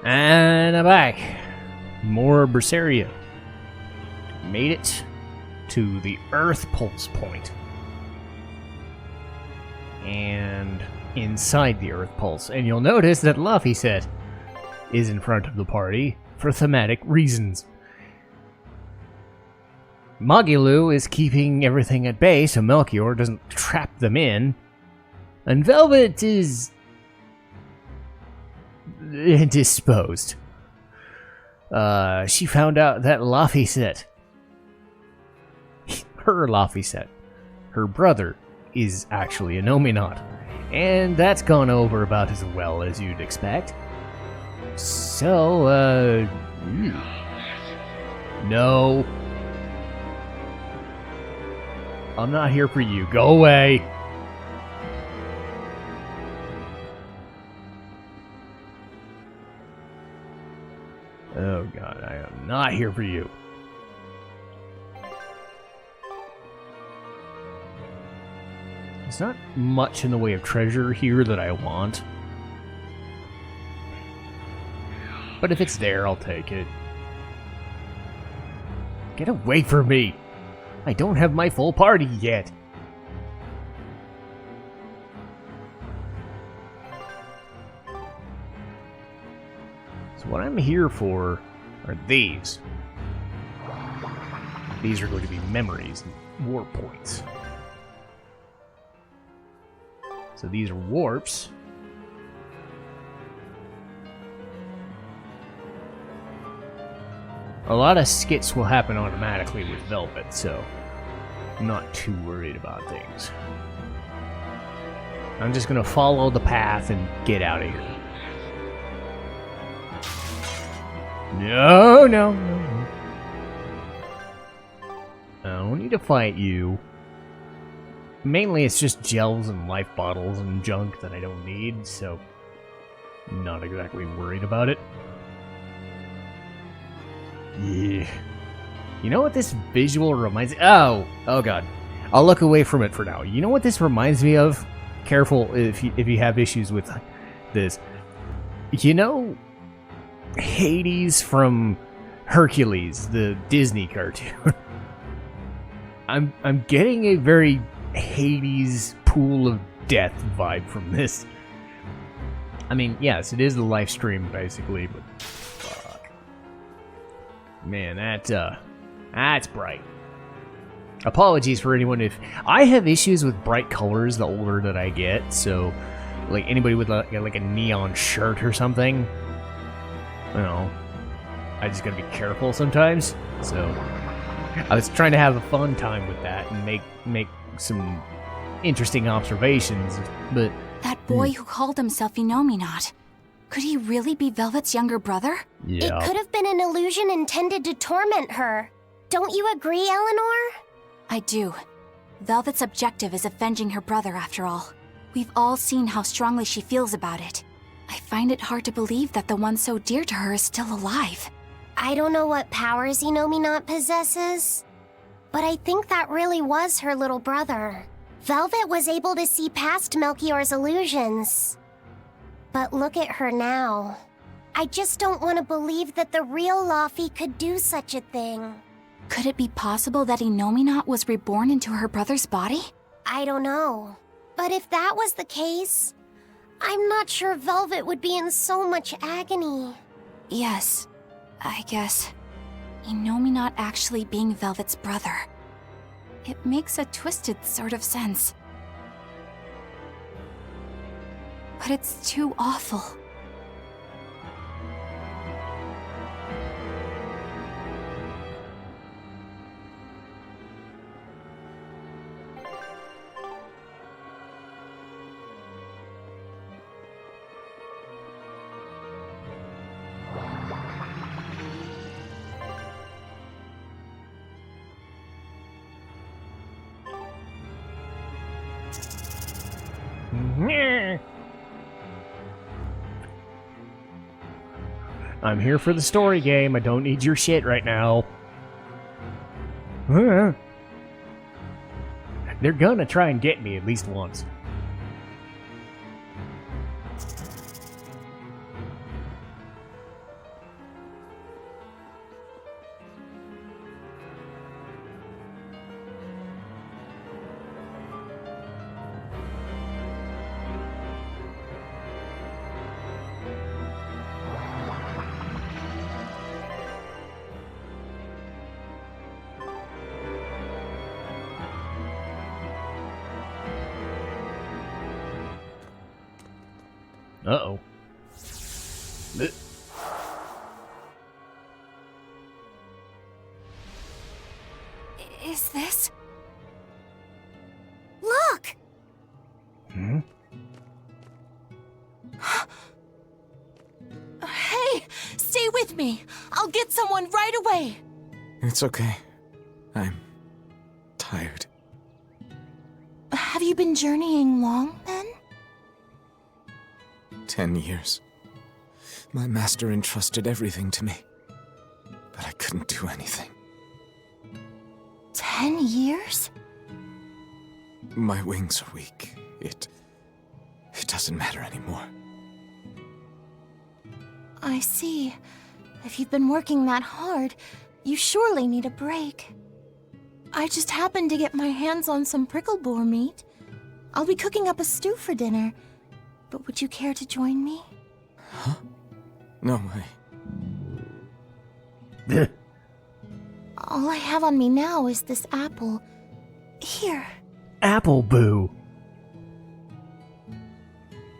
And I'm back. More Berseria. Made it to the earthpulse point. And inside the earthpulse. And you'll notice that Laphicet is in front of the party for thematic reasons. Magilou is keeping everything at bay so Melchior doesn't trap them in. And Velvet is indisposed. She found out that Laphicet, her brother, is actually a Nominat. And that's gone over about as well as you'd expect. So, no. I'm not here for you. Go away. Oh god, I am not here for you. There's not much in the way of treasure here that I want. But if it's there, I'll take it. Get away from me! I don't have my full party yet. So what I'm here for are these. These are going to be memories and warp points. So these are warps. A lot of skits will happen automatically with Velvet, so I'm not too worried about things. I'm just gonna follow the path and get out of here. No. I don't need to fight you. Mainly it's just gels and life bottles and junk that I don't need, so I'm not exactly worried about it. Yeah. You know what this visual reminds me? Oh god. I'll look away from it for now. You know what this reminds me of? Careful if you have issues with this. You know Hades from Hercules, the Disney cartoon. I'm getting a very Hades pool of death vibe from this. I mean, yes, it is the live stream basically, but fuck. Man, that's bright. Apologies for anyone if I have issues with bright colors the older that I get, so like anybody with like a neon shirt or something, you know, I just gotta be careful sometimes. So I was trying to have a fun time with that and make some interesting observations, but that boy who called himself Inominat, could he really be Velvet's younger brother? Yeah. It could have been an illusion intended to torment her. Don't you agree, Eleanor? I do. Velvet's objective is avenging her brother, after all. We've all seen how strongly she feels about it. I find it hard to believe that the one so dear to her is still alive. I don't know what powers Inominat possesses, but I think that really was her little brother. Velvet was able to see past Melchior's illusions. But look at her now. I just don't want to believe that the real Laphi could do such a thing. Could it be possible that Inominat was reborn into her brother's body? I don't know. But if that was the case, I'm not sure Velvet would be in so much agony. Yes, I guess. Inominat actually being Velvet's brother. It makes a twisted sort of sense. But it's too awful. I'm here for the story game. I don't need your shit right now. They're gonna try and get me at least once. Uh-oh. Is this? Look! Hmm? Hey, stay with me. I'll get someone right away. It's okay. I'm tired. Have you been journeying long, then? 10 years. My master entrusted everything to me, but I couldn't do anything. 10 years? My wings are weak. It doesn't matter anymore. I see. If you've been working that hard, you surely need a break. I just happened to get my hands on some prickle boar meat. I'll be cooking up a stew for dinner, but would you care to join me? Huh? No way. All I have on me now is this apple. Here. Apple Boo.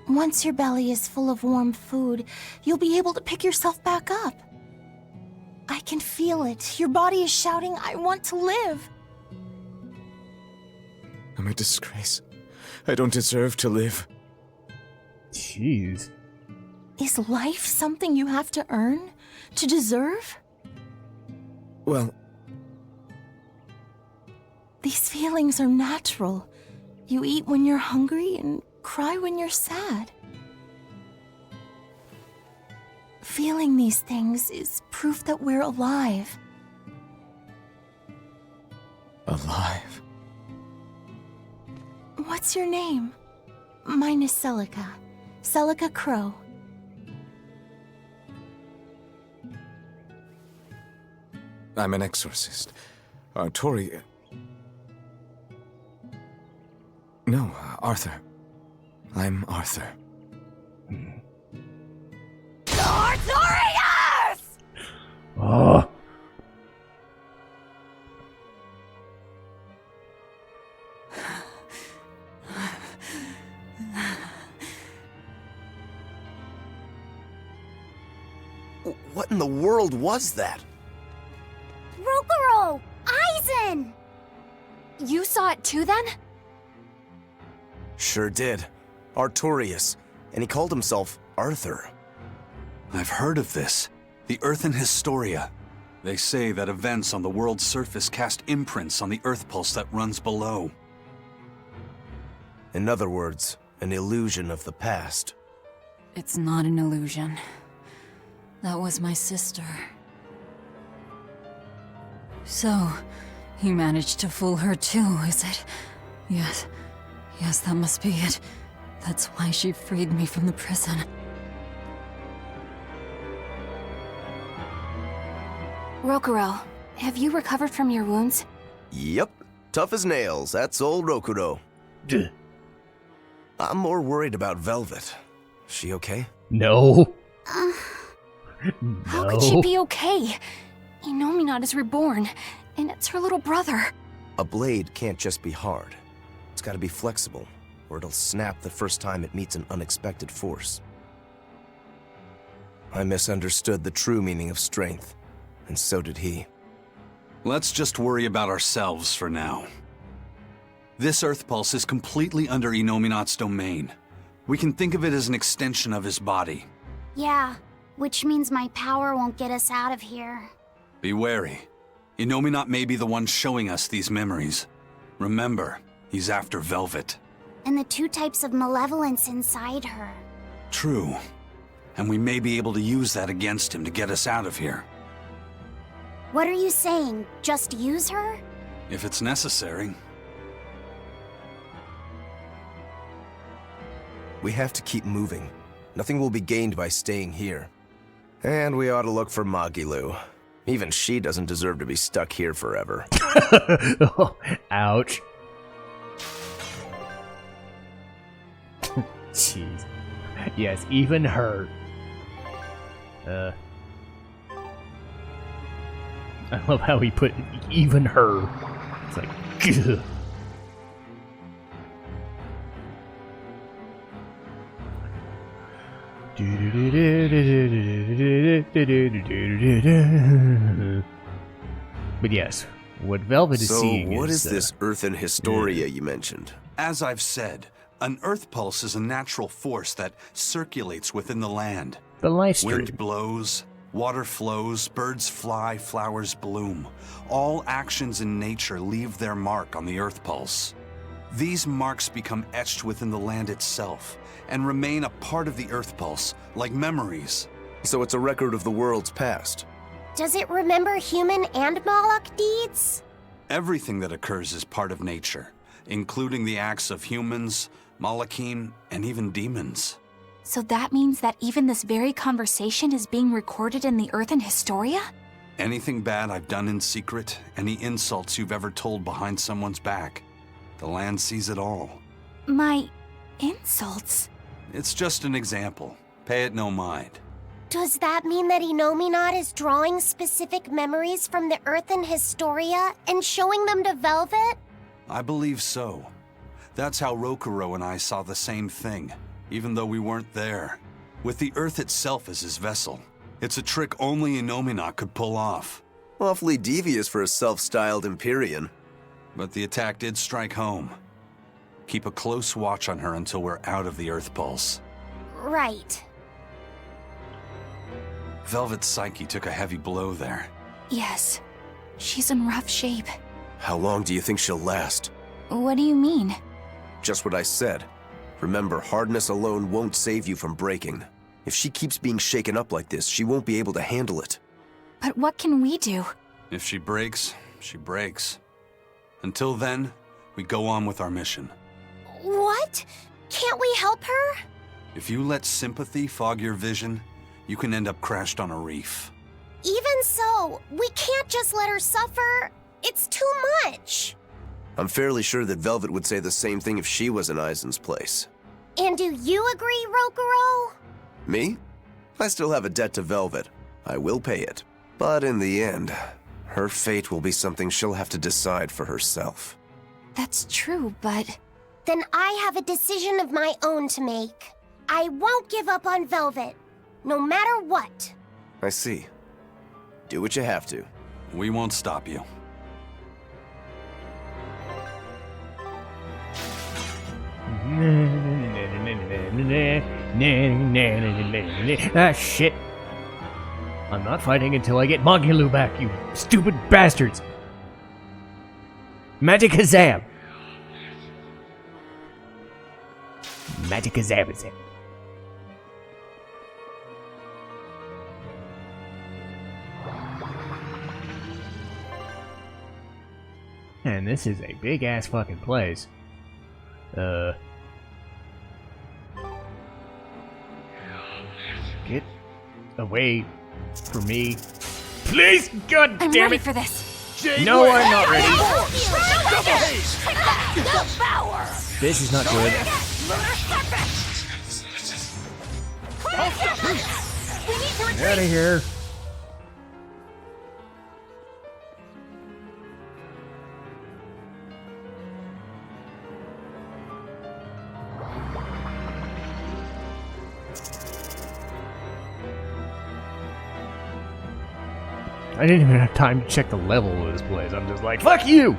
Once your belly is full of warm food, you'll be able to pick yourself back up. I can feel it. Your body is shouting, I want to live. I'm a disgrace. I don't deserve to live. Jeez. Is life something you have to earn? To deserve? Well, These feelings are natural. You eat when you're hungry and cry when you're sad. Feeling these things is proof that we're alive. alive. What's your name? Mine is Celica. Celica Crow. I'm an exorcist. Tori... No, Arthur. I'm Arthur. Arthurius! Oh. What in the world was that? Rokuro! Aizen! You saw it too, then? Sure did. Artorius. And he called himself Arthur. I've heard of this. The Earthen Historia. They say that events on the world's surface cast imprints on the earthpulse that runs below. In other words, an illusion of the past. It's not an illusion. That was my sister. So, you managed to fool her too, is it? Yes. Yes, that must be it. That's why she freed me from the prison. Rokuro, have you recovered from your wounds? Yep. Tough as nails. That's old Rokuro. Duh. I'm more worried about Velvet. She okay? No. How could she be okay? Inominat is reborn, and it's her little brother. A blade can't just be hard. It's gotta be flexible, or it'll snap the first time it meets an unexpected force. I misunderstood the true meaning of strength, and so did he. Let's just worry about ourselves for now. This earthpulse is completely under Inominat's domain. We can think of it as an extension of his body. Yeah, which means my power won't get us out of here. Be wary. Inominat may be the one showing us these memories. Remember, he's after Velvet. And the two types of malevolence inside her. True. And we may be able to use that against him to get us out of here. What are you saying? Just use her? If it's necessary. We have to keep moving. Nothing will be gained by staying here. And we ought to look for Magilu. Even she doesn't deserve to be stuck here forever. Ouch. Jeez. Yes, even her. I love how he put even her. It's like, ugh. But yes, what Velvet is So, seeing what is is this earthen hysteria you mentioned? As I've said, an earth pulse is a natural force that circulates within the land. the life stream. Wind blows, water flows, birds fly, flowers bloom. All actions in nature leave their mark on the earth pulse. These marks become etched within the land itself and remain a part of the earth pulse, like memories. So it's a record of the world's past. Does it remember human and Moloch deeds? Everything that occurs is part of nature, including the acts of humans, Malachim, and even demons. So that means that even this very conversation is being recorded in the Earthen Historia? Anything bad I've done in secret, any insults you've ever told behind someone's back, the land sees it all. My insults? It's just an example. Pay it no mind. Does that mean that Inominat is drawing specific memories from the Earthen Historia and showing them to Velvet? I believe so. That's how Rokuro and I saw the same thing, even though we weren't there. With the Earth itself as his vessel. It's a trick only Inominat could pull off. Awfully devious for a self-styled Empyrean. But the attack did strike home. Keep a close watch on her until we're out of the Earth Pulse. Right. Velvet's psyche took a heavy blow there. Yes. She's in rough shape. How long do you think she'll last? What do you mean? Just what I said. Remember, hardness alone won't save you from breaking. If she keeps being shaken up like this, she won't be able to handle it. But what can we do? If she breaks, she breaks. Until then, we go on with our mission. What? Can't we help her? If you let sympathy fog your vision, you can end up crashed on a reef. Even so, we can't just let her suffer. It's too much. I'm fairly sure that Velvet would say the same thing if she was in Aizen's place. And do you agree, Rokuro? Me? I still have a debt to Velvet. I will pay it. But in the end, her fate will be something she'll have to decide for herself. That's true, but... Then I have a decision of my own to make. I won't give up on Velvet, no matter what. I see. Do what you have to. We won't stop you. Ah, shit. I'm not fighting until I get Magilu back, you stupid bastards. Magic Kazam. Magic Kazam is it. And this is a big ass fucking place. Get away from me. Please, god I'm damn ready it. for this. No, I'm not ready. This is not good. Get out of here. I didn't even have time to check the level of this place. I'm just like, fuck you!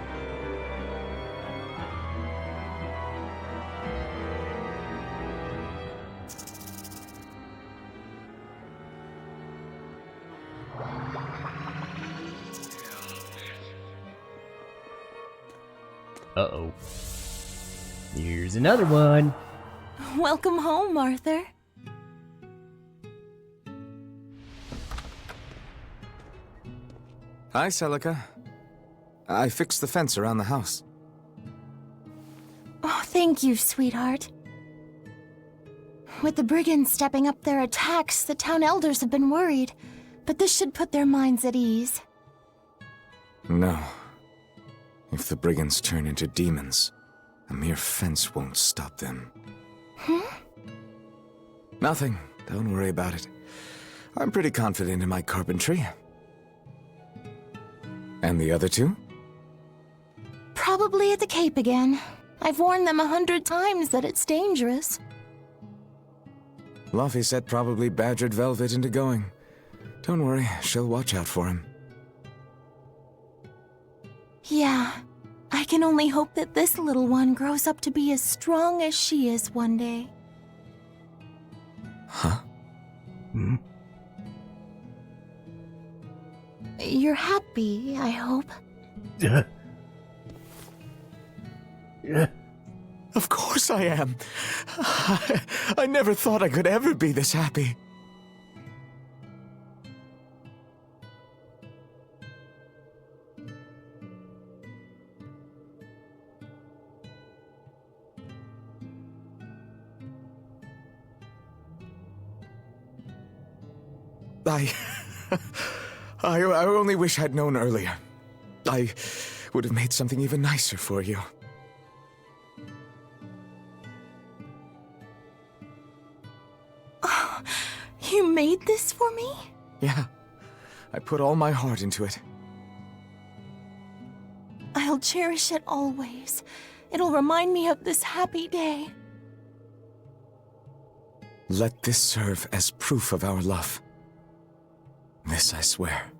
Uh-oh. Here's another one. Welcome home, Arthur. Hi, Celica. I fixed the fence around the house. Oh, thank you, sweetheart. With the brigands stepping up their attacks, the town elders have been worried, but this should put their minds at ease. No. If the brigands turn into demons, a mere fence won't stop them. Nothing. Don't worry about it. I'm pretty confident in my carpentry. And the other two? Probably at the Cape again. I've warned them 100 times that it's dangerous. Laphicet probably badgered Velvet into going. Don't worry, she'll watch out for him. Yeah, I can only hope that this little one grows up to be as strong as she is one day. Huh? Hmm? You're happy, I hope. Of course I am. I never thought I could ever be this happy. I only wish I'd known earlier. I would have made something even nicer for you. You made this for me? Yeah, I put all my heart into it. I'll cherish it always. It'll remind me of this happy day. Let this serve as proof of our love. This I swear.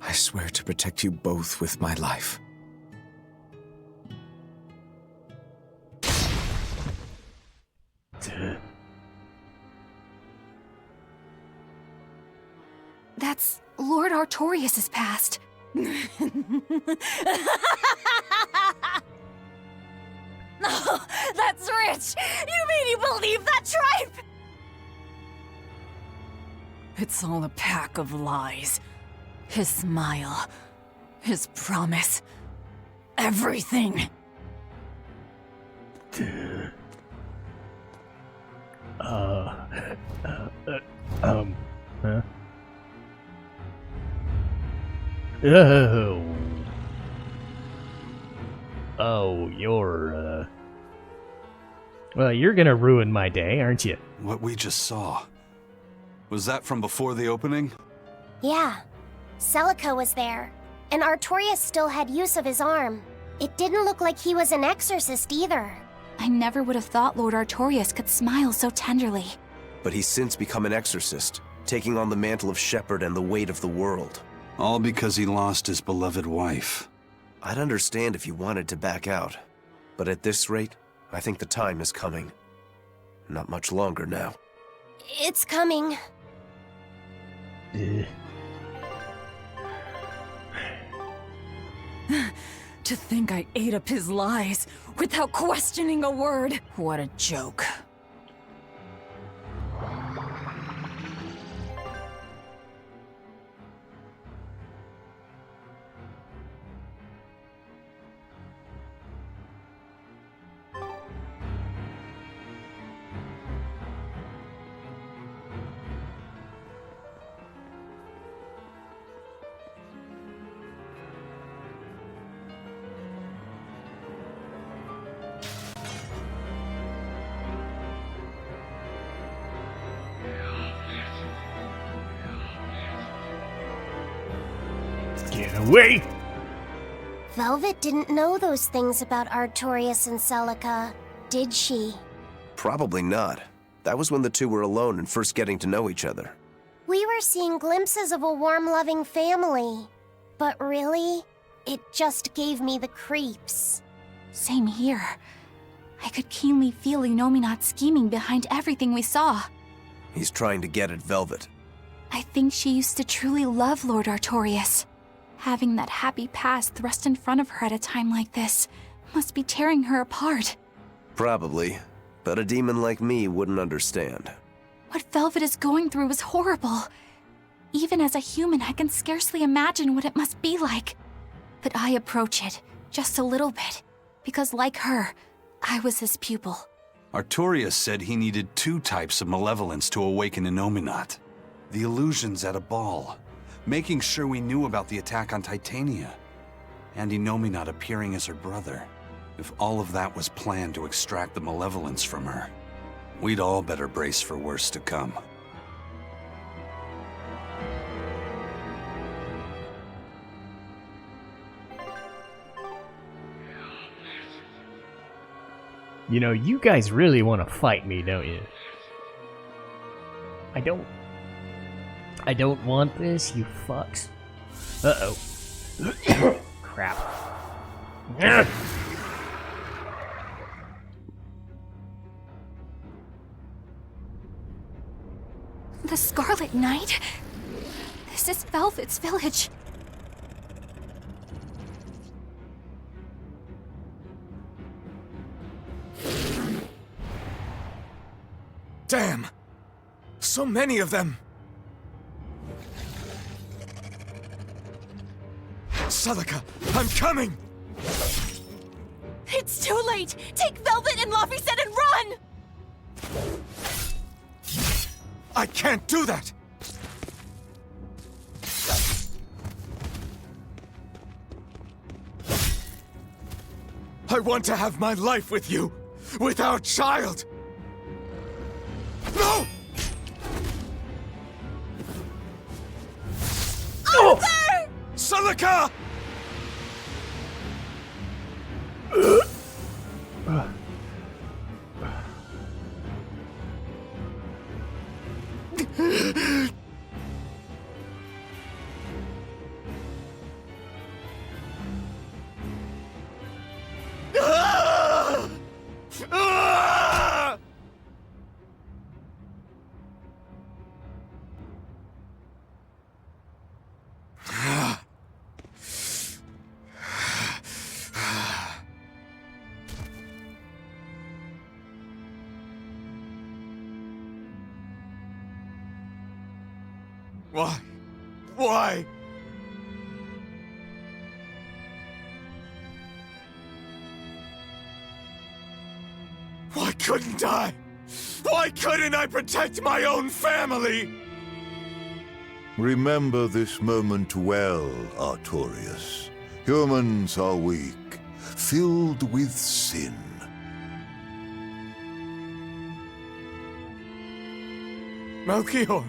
I swear to protect you both with my life. That's Lord Artorias' past. No, that's rich! You mean you believe that tripe? It's all a pack of lies. His smile, his promise, everything. Huh? Oh. Oh, you're, well, you're gonna ruin my day, aren't you? What we just saw. Was that from before the opening? Yeah. Celica was there, and Artorias still had use of his arm. It didn't look like he was an exorcist either. I never would have thought Lord Artorias could smile so tenderly. But he's since become an exorcist, taking on the mantle of shepherd and the weight of the world. All because he lost his beloved wife. I'd understand if you wanted to back out. But at this rate, I think the time is coming. Not much longer now. It's coming. To think I ate up his lies without questioning a word. What a joke. Get away! Velvet didn't know those things about Artorias and Celica, did she? Probably not. That was when the two were alone and first getting to know each other. We were seeing glimpses of a warm, loving family. But really, it just gave me the creeps. Same here. I could keenly feel Inominat scheming behind everything we saw. He's trying to get at Velvet. I think she used to truly love Lord Artorias. Having that happy past thrust in front of her at a time like this must be tearing her apart. Probably. But a demon like me wouldn't understand. What Velvet is going through is horrible. Even as a human, I can scarcely imagine what it must be like. But I approach it, just a little bit, because like her, I was his pupil. Artorias said he needed 2 types of malevolence to awaken Inominat. The illusions at a ball, making sure we knew about the attack on Titania, and Inominat appearing as her brother. If all of that was planned to extract the malevolence from her, we'd all better brace for worse to come. You know, you guys really want to fight me, don't you? I don't want this, you fucks. Uh-oh. Crap. The Scarlet Knight? This is Velvet's village. Damn! So many of them! Celica, I'm coming! It's too late! Take Velvet and Laphicet and run! I can't do that! I want to have my life with you, with our child! No! Arthur! Celica! Why? Why? Why couldn't I? Why couldn't I protect my own family? Remember this moment well, Artorias. Humans are weak, filled with sin. Melchior!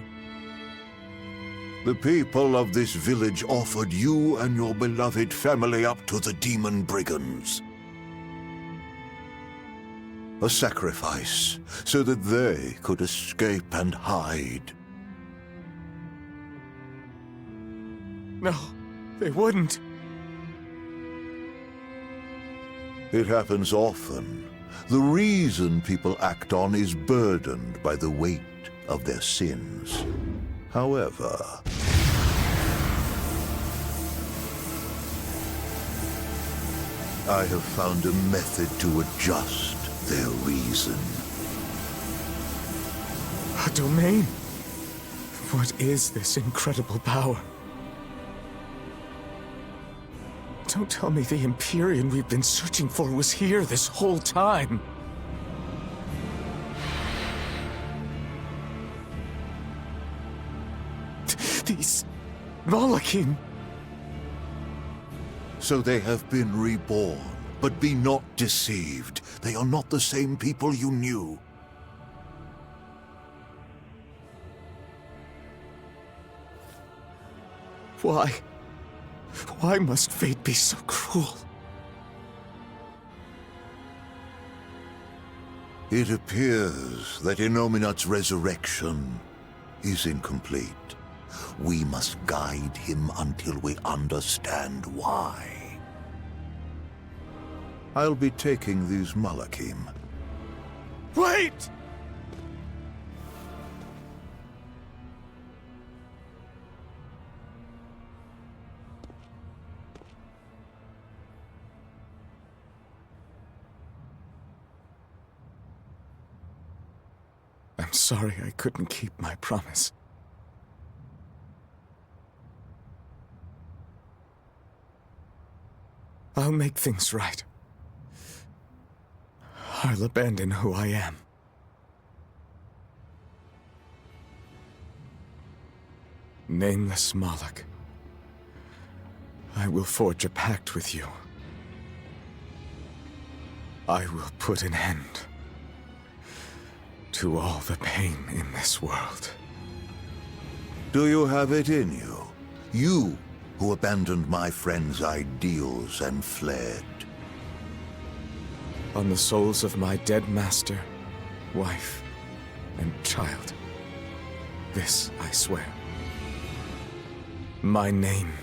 The people of this village offered you and your beloved family up to the demon brigands. A sacrifice, so that they could escape and hide. No, they wouldn't. It happens often. The reason people act on is burdened by the weight of their sins. However, I have found a method to adjust their reason. A domain? What is this incredible power? Don't tell me the Empyrean we've been searching for was here this whole time. These Malachim. So they have been reborn, but be not deceived. They are not the same people you knew. Why? Why must fate be so cruel? It appears that Innominat's resurrection is incomplete. We must guide him until we understand why. I'll be taking these Malachim. Wait! I'm sorry I couldn't keep my promise. I'll make things right. I'll abandon who I am. Nameless Malak, I will forge a pact with you. I will put an end to all the pain in this world. Do you have it in you? You who abandoned my friend's ideals and fled. On the souls of my dead master, wife, and child, This I swear. My name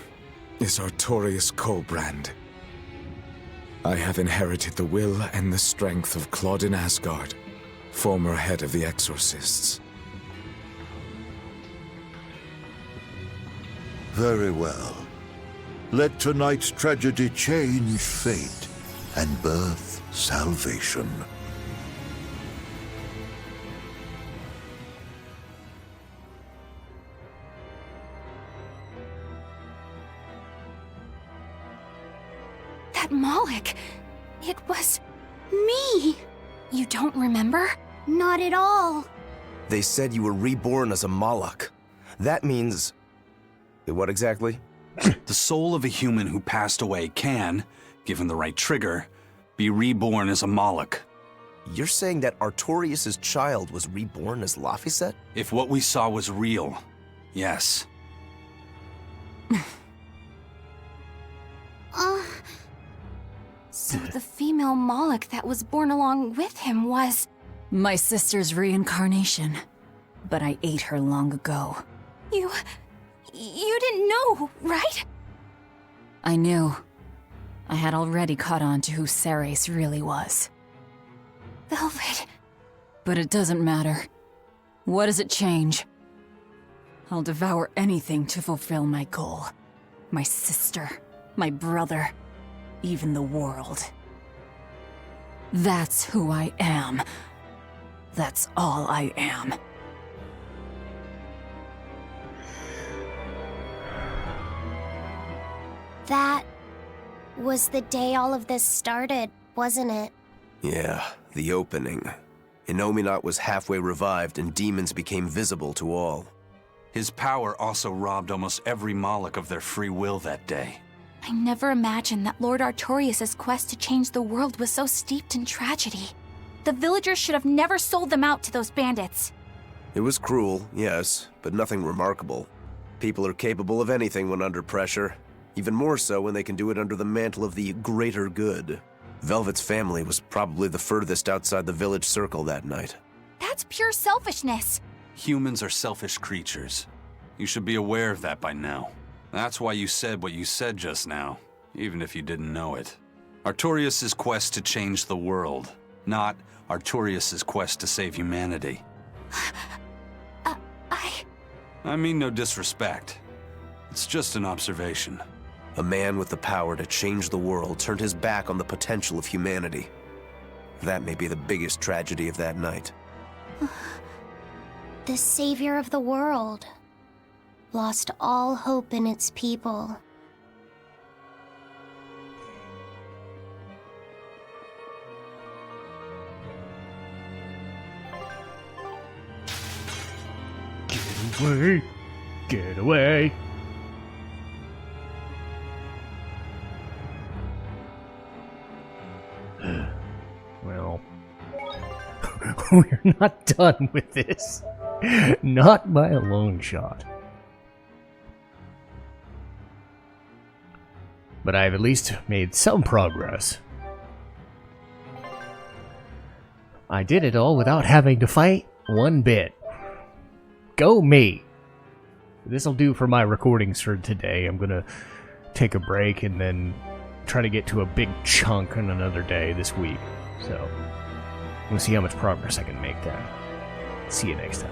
is Artorius Colbrand. I have inherited the will and the strength of Claudin Asgard, former head of the Exorcists. Very well. Let tonight's tragedy change fate and birth salvation. That Moloch, it was me. You don't remember? Not at all. They said you were reborn as a Moloch. That means... what exactly? The soul of a human who passed away can, given the right trigger, be reborn as a Moloch. You're saying that Artorius' child was reborn as Laphicet? If what we saw was real, yes. So the female Moloch that was born along with him was... My sister's reincarnation. But I ate her long ago. You didn't know, right? I knew. I had already caught on to who Ceres really was. Velvet. But it doesn't matter. What does it change? I'll devour anything to fulfill my goal. My sister, my brother, even the world. That's who I am. That's all I am. That was the day all of this started, wasn't it? Yeah, the opening. Innominat was halfway revived and demons became visible to all. His power also robbed almost every Moloch of their free will that day. I never imagined that Lord Artorius' quest to change the world was so steeped in tragedy. The villagers should have never sold them out to those bandits. It was cruel, yes, but nothing remarkable. People are capable of anything when under pressure. Even more so when they can do it under the mantle of the greater good. Velvet's family was probably the furthest outside the village circle that night. That's pure selfishness. Humans are selfish creatures. You should be aware of that by now. That's why you said what you said just now, even if you didn't know it. Artorius' quest to change the world, not Artorius' quest to save humanity. I mean no disrespect. It's just an observation. A man with the power to change the world turned his back on the potential of humanity. That may be the biggest tragedy of that night. The savior of the world lost all hope in its people. Get away! Get away! Well, we're not done with this. Not by a long shot. But I've at least made some progress. I did it all without having to fight one bit. Go me! This'll do for my recordings for today. I'm gonna take a break and then try to get to a big chunk on another day this week. So, we'll see how much progress I can make there. See you next time.